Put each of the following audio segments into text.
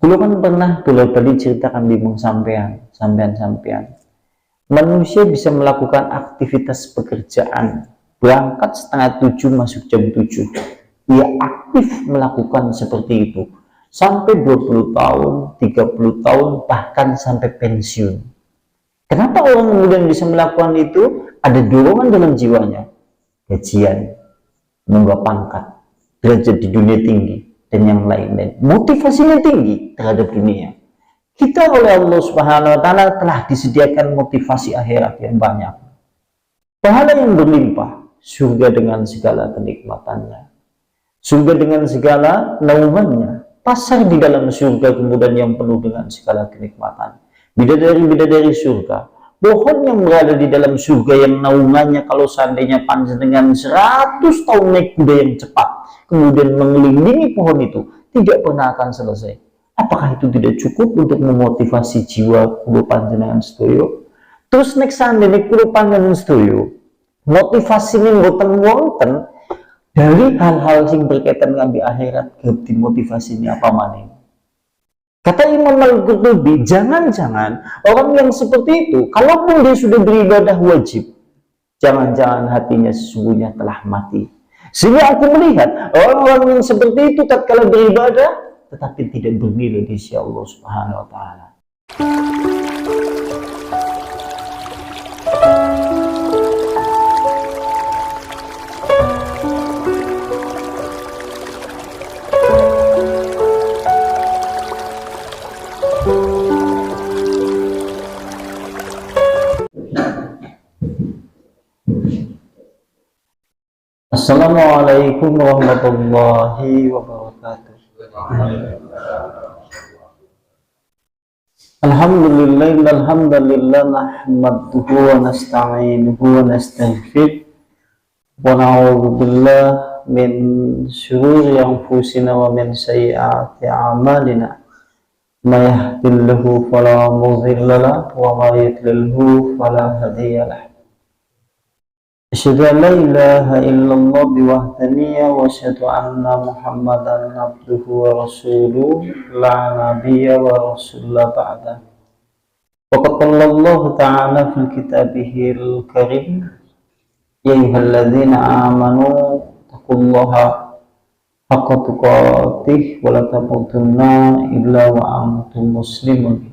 Dulu kan pernah bolak-balik ceritakan bingung sampean. Manusia bisa melakukan aktivitas pekerjaan, berangkat setengah 7 masuk jam 7. Ia aktif melakukan seperti itu sampai 20 tahun, 30 tahun, bahkan sampai pensiun. Kenapa orang kemudian bisa melakukan itu? Ada dorongan dalam jiwanya, gajian, menambah pangkat, derajat di dunia tinggi, dan yang lain-lain. Motivasinya tinggi terhadap dunia. Kita oleh Allah Subhanahu wa Ta'ala telah disediakan motivasi akhirat yang banyak, pahala yang berlimpah, surga dengan segala kenikmatannya, surga dengan segala naungannya, pasar di dalam surga kemudian yang penuh dengan segala kenikmatan, bidadari-bidadari surga, pohon yang berada di dalam surga yang naungannya kalau seandainya panjang dengan 100 tahun naik kuda yang cepat, kemudian mengelilingi pohon itu, tidak pernah akan selesai. Apakah itu tidak cukup untuk memotivasi jiwa kulo panjenengan sedoyo? Terus nek sandene kulo panjenengan sedoyo motivasi ini wonten dari hal-hal yang berkaitan dengan akhirat, ke dimotivasi ini apa maning? Kata Imam Al-Qurtubi, jangan-jangan orang yang seperti itu, kalaupun dia sudah beribadah wajib, jangan-jangan hatinya sesungguhnya telah mati. Sehingga aku melihat orang-orang yang seperti itu tatkala beribadah tetapi tidak bernilai di sisi Allah Subhanahu wa Ta'ala. Assalamualaikum warahmatullahi wabarakatuh. Alhamdulillah nahmaduhu wa nasta'inuhu wa nastaghfiruh wa na'udzu billahi min syururi anfusina wa min sayyiati a'malina. May yahdihillahu fala mudilla lahu wa may yudlilhu fala hadiya lahu. Asyhadu an la ilaha illallah biwahdaniyya wa asyhadu anna Muhammadan abduhu wa rasuluh la nabiyya wa rasulah ba'da. Wa qala Allah ta'ala fil kitabihil karim, ya ayyuhalladzina amanu taqullaha haqqa tuqatih wa la tamutunna illa wa antum muslimun.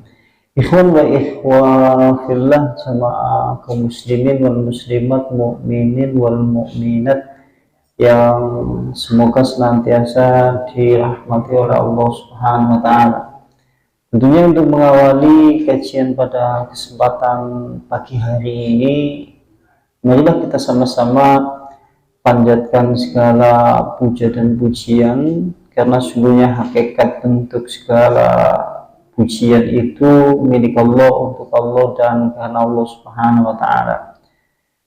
Ikhwan wa ikhwah fillah, jamaah kaum muslimin wal muslimat, mukminin wal mukminat yang semoga senantiasa dirahmati oleh Allah Subhanahu wa Ta'ala. Tentunya untuk mengawali kajian pada kesempatan pagi hari ini, marilah kita sama-sama panjatkan segala puja dan pujian, karena sungguhnya hakikat bentuk segala pujian itu milik Allah, untuk Allah, dan karena Allah Subhanahu wa Ta'ala,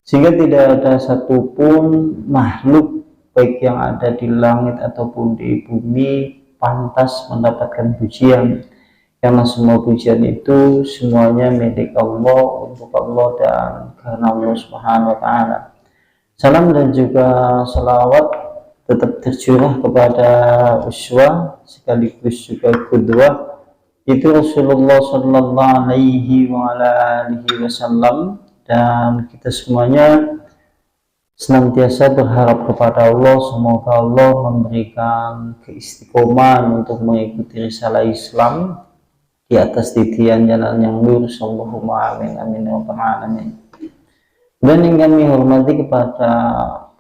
sehingga tidak ada satupun makhluk baik yang ada di langit ataupun di bumi pantas mendapatkan pujian, karena semua pujian itu semuanya milik Allah, untuk Allah, dan karena Allah Subhanahu wa Ta'ala. Salam dan juga salawat tetap tercurah kepada uswah sekaligus juga qudwah, itu Rasulullah Sallallahu Alaihi Wasallam, dan kita semuanya senantiasa berharap kepada Allah, semoga Allah memberikan keistiqomahan untuk mengikuti risalah Islam di atas titian jalan yang lurus. Allahumma amin amin ya rabbal alamin. Dan yang kami hormati kepada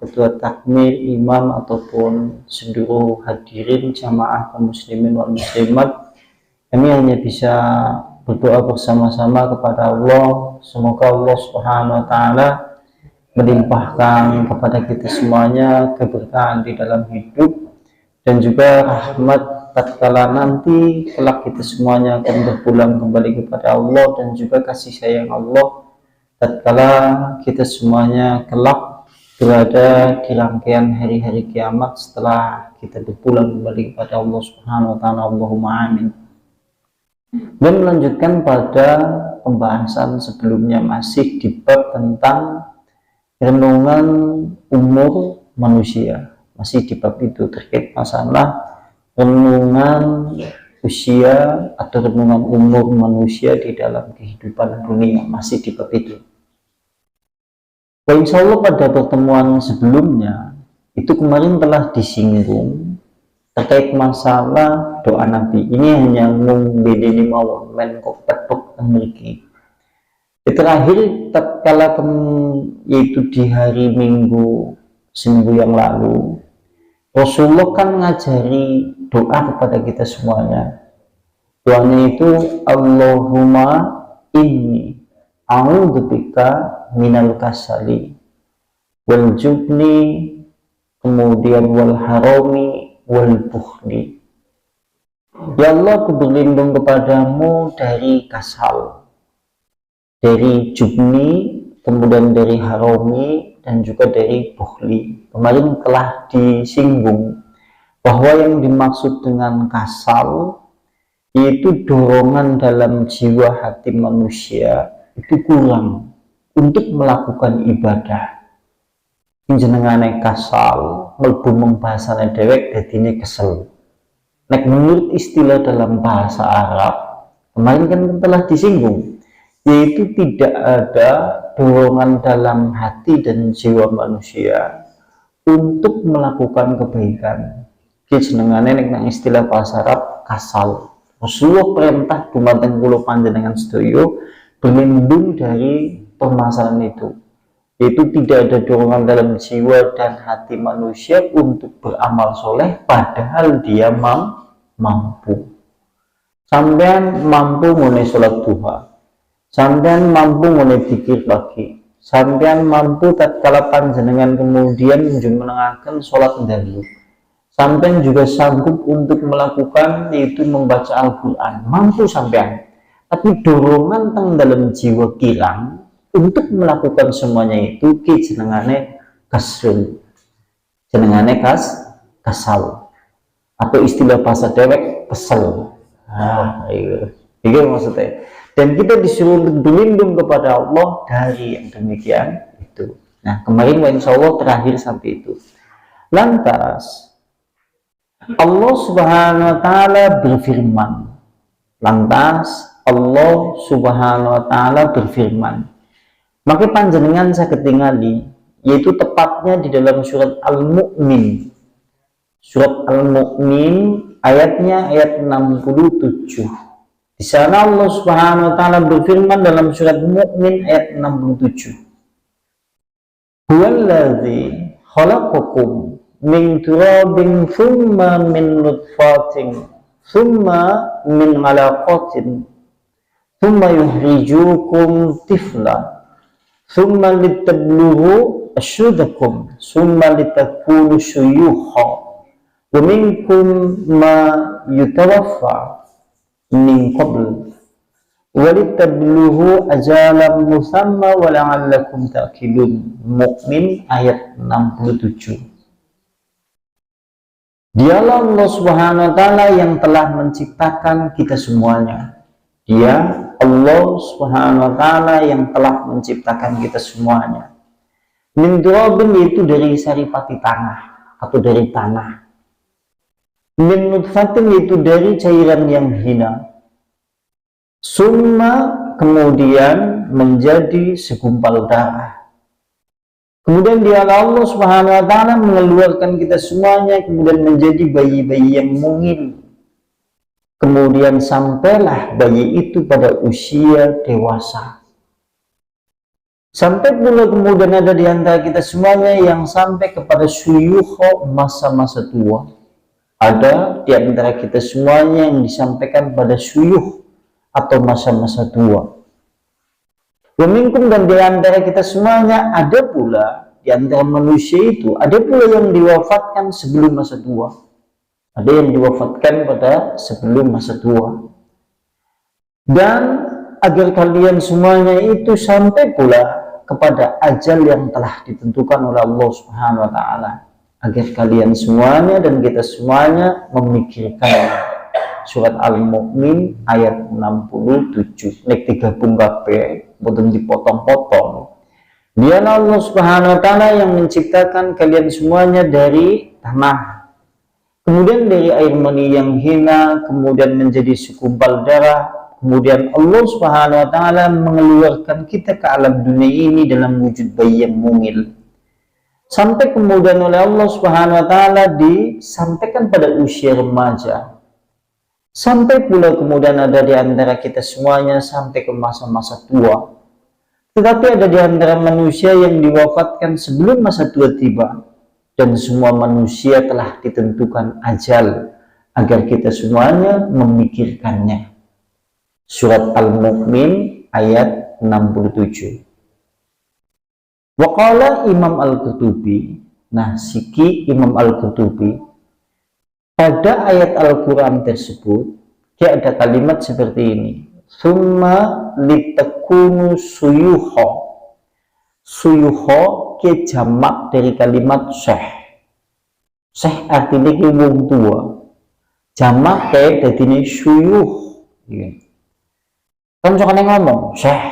ketua takmir, imam, ataupun seluruh hadirin jamaah kaum muslimin wal muslimat, kami hanya bisa berdoa bersama-sama kepada Allah, semoga Allah Subhanahu wa Ta'ala melimpahkan kepada kita semuanya keberkahan di dalam hidup, dan juga rahmat tatkala nanti kelak kita semuanya akan berpulang kembali kepada Allah, dan juga kasih sayang Allah tatkala kita semuanya kelak berada di rangkaian hari-hari kiamat setelah kita berpulang kembali kepada Allah Subhanahu wa Ta'ala. Allahumma amin. Dan melanjutkan pada pembahasan sebelumnya, masih di bab tentang renungan umur manusia, masih di bab itu terkait masalah renungan usia atau renungan umur manusia di dalam kehidupan dunia, masih di bab itu. Insya Allah pada pertemuan sebelumnya itu kemarin telah disinggung terkait masalah doa Nabi. Ini hanya bedeni mawon men kopet memiliki. Terakhir tatkala yaitu di hari Minggu seminggu yang lalu, Rasulullah kan ngajari doa kepada kita semuanya. Doanya itu Allahumma inni a'udzubika minal kasali wal jubni, kemudian wal harami wal bukhli. Ya Allah, aku berlindung kepadamu dari kasal, dari jubni, kemudian dari harami, dan juga dari bukhli. Kemarin telah disinggung bahwa yang dimaksud dengan kasal yaitu dorongan dalam jiwa hati manusia itu kurang untuk melakukan ibadah. Jenengane kasal mlebu mung bahasane dhewek dadine kesel. Nek menurut istilah dalam bahasa Arab, kemarin kan telah disinggung, yaitu tidak ada dorongan dalam hati dan jiwa manusia untuk melakukan kebaikan. Ki jenengane nek nang istilah bahasa Arab kasal. Rasulullah perintah dumateng kula panjenengan sedaya berlindung dari permasalahan itu, yaitu tidak ada dorongan dalam jiwa dan hati manusia untuk beramal soleh padahal dia mampu. Sampean mampu mulai sholat duha, sampean mampu mulai zikir pagi, sampean mampu tatkala panjenengan kemudian menjenengaken sholat dahulu, sampean juga sanggup untuk melakukan yaitu membaca Al-Quran, mampu sampean. Tapi dorongan teng dalam jiwa kirang untuk melakukan semuanya itu ki jenengane kasrun, jenengane kasal, atau istilah bahasa dewek kesel. Itu maksudnya. Dan kita disuruh untuk berlindung kepada Allah dari yang demikian itu. Nah, kemarin insya Allah terakhir sampai itu. Lantas Allah Subhanahu wa Ta'ala berfirman. Maka panjenengan saya ketingali, yaitu tepatnya di dalam surat Al-Mu'min. Surat Al-Mu'min ayatnya ayat 67. Di sana Allah Subhanahu wa Ta'ala berfirman dalam surat Mu'min ayat 67. Huwallazi khalaqakum min turabin thumma min nutfatin thumma min alaqatin thumma yuhrijukum tifla thumma litablughu asyuddakum thumma litakunu syuyukha wa minkum ma yutawaffa min qabl wa litablughu ajalan musamma wa la'allakum ta'qilun. Mukmin ayat 67. Dialah Allah Subhanahu wa Ta'ala yang telah menciptakan kita semuanya. Dia Allah Subhanahu wa Ta'ala yang telah menciptakan kita semuanya. Min turabin yaitu dari saripati tanah atau dari tanah. Min nutfatin yaitu dari cairan yang hina. Summa kemudian menjadi segumpal darah. Kemudian dia Allah Subhanahu wa Ta'ala mengeluarkan kita semuanya kemudian menjadi bayi-bayi yang mungil. Kemudian sampailah bayi itu pada usia dewasa. Sampai pula kemudian ada di antara kita semuanya yang sampai kepada syuyukh, masa-masa tua. Ada di antara kita semuanya yang disampaikan pada syuyukh atau masa-masa tua. Waminkum, dan di antara kita semuanya ada pula di antara manusia itu ada pula yang diwafatkan sebelum masa tua. Ada yang diwafatkan pada sebelum masa tua. Dan agar kalian semuanya itu sampai pula kepada ajal yang telah ditentukan oleh Allah Subhanahu wa Ta'ala. Agar kalian semuanya dan kita semuanya memikirkan. Surat Al-Mu'min ayat 67. Nek 3 kabeh boten dipotong-potong. Dialah Allah Subhanahu wa Ta'ala yang menciptakan kalian semuanya dari tanah. kemudian dari air mani yang hina, kemudian menjadi segumpal darah, kemudian Allah Subhanahu wa taala mengeluarkan kita ke alam dunia ini dalam wujud bayi yang mungil. Sampai kemudian oleh Allah Subhanahu wa taala disampaikan pada usia remaja. Sampai pula kemudian ada di antara kita semuanya sampai ke masa-masa tua. Tetapi ada di antara manusia yang diwafatkan sebelum masa tua tiba. Dan semua manusia telah ditentukan ajal agar kita semuanya memikirkannya. Surat Al-Mu'min ayat 67. Waqala Imam Al-Qurtubi, nah siki Imam Al-Qurtubi, pada ayat Al-Quran tersebut, dia ada kalimat seperti ini. Summa litakunu suyuho. Suyuho ke jamak dari kalimat syekh. Syekh artinya ke wong tua. Jamak kayak dari ini suyuh. Kan suka ngomong syekh.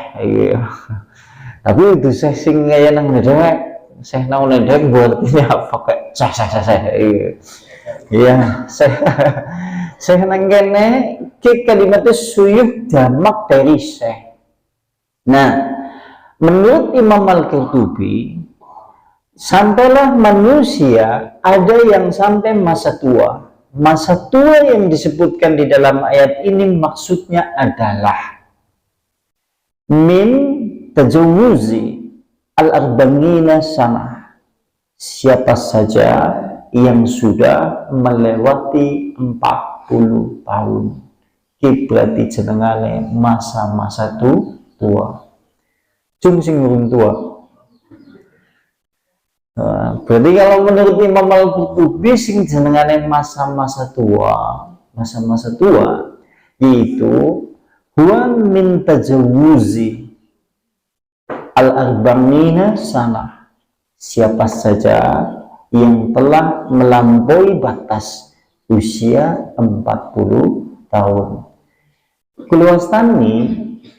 Tapi itu syekh sing kaya nang ngedek. Syekh nang ngedek artinya apa kayak syekh. Iya, syekh nang kene ke kalimatnya suyuh jamak dari syekh. Nah, menurut Imam Al-Qurtubi, sampailah manusia ada yang sampai masa tua. Masa tua yang disebutkan di dalam ayat ini maksudnya adalah min tajawuzi al-arba'ina sana. Siapa saja yang sudah melewati 40 tahun. Berarti jenengane masa-masa tua. Cung sing urung tua. Berarti kalau menurut Imam Al-Qurtubi sing jenengane masa-masa tua yaitu huwa min tajawuzi al-arba'ina sana. Siapa saja yang telah melampaui batas usia 40 tahun. Keluastani,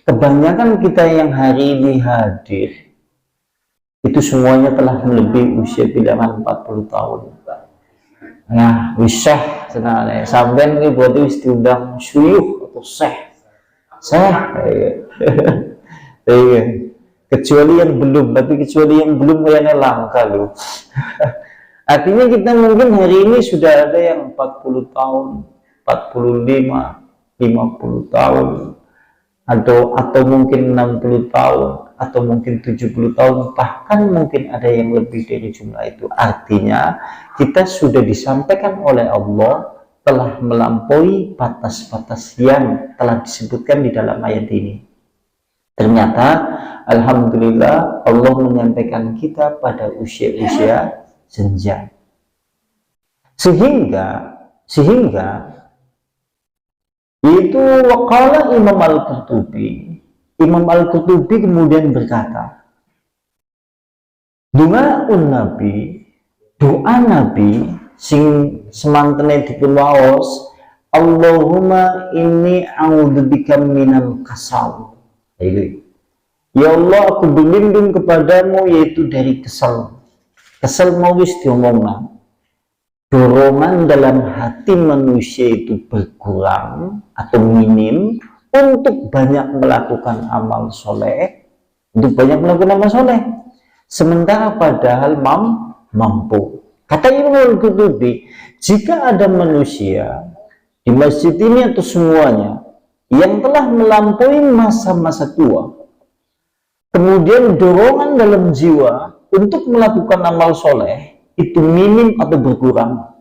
kebanyakan kita yang hari ini hadir itu semuanya telah melebihi usia bilangan 40 tahun. Nah, wisah senang sampean ini berarti wis diundang syuyuh atau syekh. Kecuali yang belum, tapi kecuali yang belum kayaknya langka loh. Artinya kita mungkin hari ini sudah ada yang 40 tahun, 45, 50 tahun, atau mungkin 60 tahun, atau mungkin 70 tahun, bahkan mungkin ada yang lebih dari jumlah itu. Artinya kita sudah disampaikan oleh Allah telah melampaui batas-batas yang telah disebutkan di dalam ayat ini. Ternyata alhamdulillah Allah menyampaikan kita pada usia-usia senja. Sehingga itu waqala Imam Al-Qurtubi kemudian berkata, doa Nabi sing semantene dipun waos, Allahumma inni a'udzubika minal kasal. Ya Allah, aku berlindung kepadamu yaitu dari kesal. Kesal mau wis diomongna. Dorongan dalam hati manusia itu berkurang atau minim untuk banyak melakukan amal soleh, sementara padahal mampu. Kata Imam Al-Qurtubi, jika ada manusia di masjid ini atau semuanya yang telah melampaui masa-masa tua, kemudian dorongan dalam jiwa untuk melakukan amal soleh itu minim atau berkurang,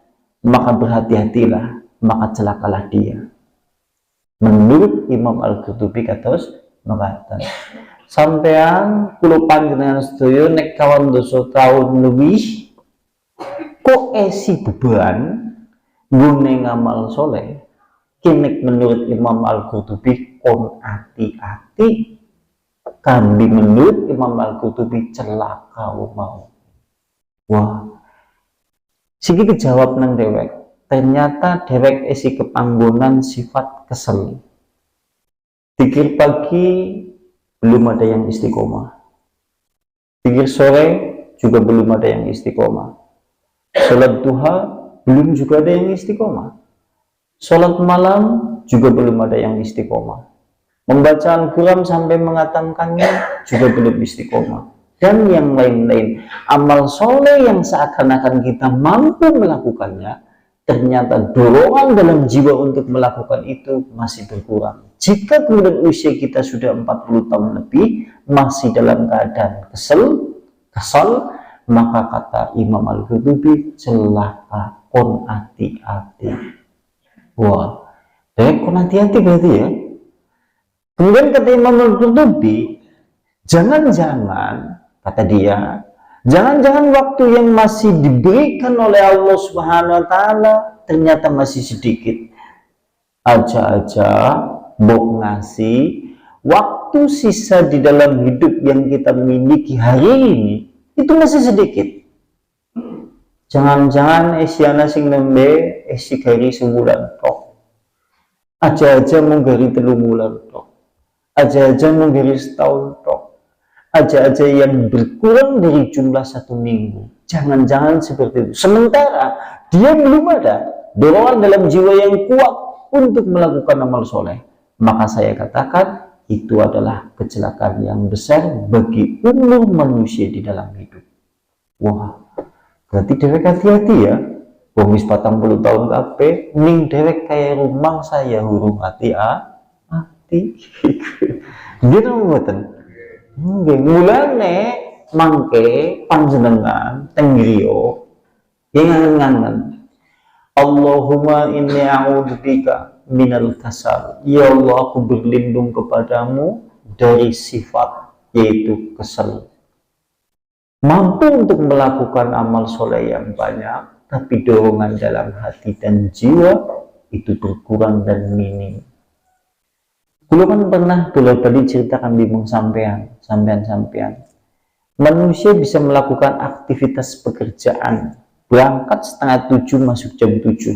maka berhati-hatilah, maka celakalah dia. Menurut Imam Al-Qurtubi kados mengatakan, sampean kulo panjenengan sedaya nek kawan dosa tahun lebih kok esi beban gune ngamal soleh, kini menurut Imam Al-Qurtubi kon hati-hati, kami menurut Imam Al-Qurtubi celaka mau. Wah, siki kejawab nang dewek, ternyata dewek isi kepanggonan sifat kesel. Pikir pagi belum ada yang istiqomah, pikir sore juga belum ada yang istiqomah, sholat duha belum juga ada yang istiqomah. Sholat malam juga belum ada yang istiqomah. Membaca Al-Quran sampai mengatamkannya juga belum istiqomah. Dan yang lain-lain. Amal soleh yang seakan-akan kita mampu melakukannya, ternyata dorongan dalam jiwa untuk melakukan itu masih berkurang. Jika kemudian usia kita sudah 40 tahun lebih, masih dalam keadaan kesal, maka kata Imam Al-Qurtubi, celaka, kon hati-hati. Wah, kon hati-hati berarti ya. Kemudian kata Imam Al-Qurtubi, jangan-jangan, kata dia, jangan-jangan waktu yang masih diberikan oleh Allah Subhanahu wa Ta'ala ternyata masih sedikit. Aja-aja Bok ngasih waktu sisa di dalam hidup yang kita miliki hari ini itu masih sedikit. Jangan-jangan esiana sing nembe esi gari sebulan tok. Aja-aja menggari 3 bulan tok. Aja-aja menggari setahun tok. Aja-aja yang berkurang dari jumlah 1 minggu. Jangan-jangan seperti itu. Sementara dia belum ada dorongan dalam jiwa yang kuat untuk melakukan amal soleh. Maka saya katakan itu adalah kecelakaan yang besar bagi umur manusia di dalam hidup. Wah, berarti dewek hati-hati ya. Wis 40 tahun kabeh ning dewek kayak rumah saya hurung hati gitu mboten. Nggih, mulane mangke panjenengan teng griya ngangen-ngangen. Allahumma inni a'udzubika minal kasal. Ya Allah, aku berlindung kepadamu dari sifat yaitu kesal. Mampu untuk melakukan amal soleh yang banyak, tapi dorongan dalam hati dan jiwa itu berkurang dan minim. Dulu kan pernah tadi ceritakan bingung sampean. Manusia bisa melakukan aktivitas pekerjaan, berangkat 6:30 masuk jam 7.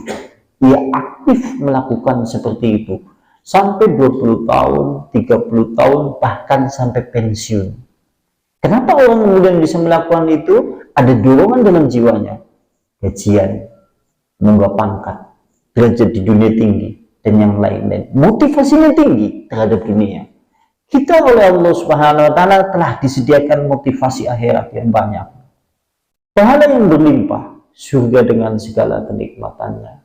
Ia aktif melakukan seperti itu sampai 20 tahun, 30 tahun, bahkan sampai pensiun. Kenapa orang kemudian bisa melakukan itu? Ada dorongan dalam jiwanya, gajian, menambah pangkat, derajat di dunia tinggi, dan yang lain-lain. Motivasinya tinggi terhadap dunia. Kita oleh Allah Subhanahu wa Ta'ala telah disediakan motivasi akhirat yang banyak. Pahala yang berlimpah, surga dengan segala kenikmatannya,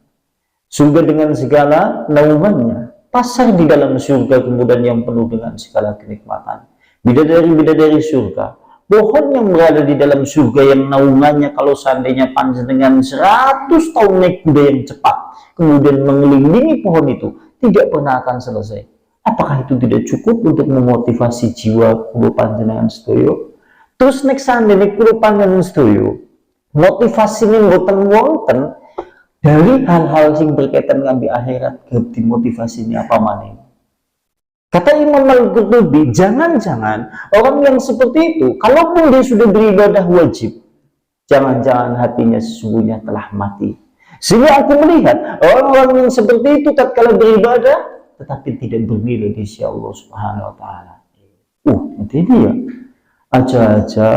surga dengan segala naungannya, pasar di dalam surga kemudian yang penuh dengan segala kenikmatan, bidadari-bidadari surga, pohon yang berada di dalam surga yang naungannya kalau seandainya panjenengan 100 tahun naik kuda yang cepat, kemudian mengelilingi pohon itu, tidak pernah akan selesai. Apakah itu tidak cukup untuk memotivasi jiwa kulo panjenengan sedoyo? Terus next Sunday nek kulo panjenengan sedoyo, motivasi ini mboten wonten dari hal-hal yang berkaitan dengan akhirat, dimotivasi ini apa maning? Kata Imam Al-Qurtubi, jangan-jangan orang yang seperti itu, kalaupun dia sudah beribadah wajib, jangan-jangan hatinya sesungguhnya telah mati. Sehingga aku melihat orang-orang yang seperti itu tatkala beribadah tetapi tidak bernilai di sisi Allah Subhanahu wa Ta'ala. Itu dia. Aja-aja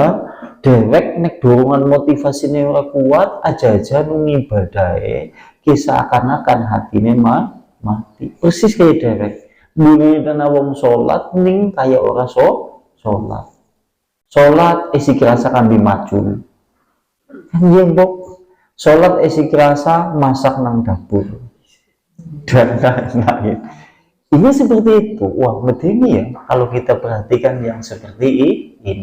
dewek nek dorongan motivasinya ora kuat, aja-aja ngibadahe kisah akan hatine mati. Persis kayak dewek. Bunyi dan wong sholat ning kayak ora sholat. Sholat isi kerasa kan dimacul. Kan jembok. Sholat isi kerasa masak nang dapur. Dan lain-lain. Ini seperti itu. Wah, medeni ya kalau kita perhatikan yang seperti ini.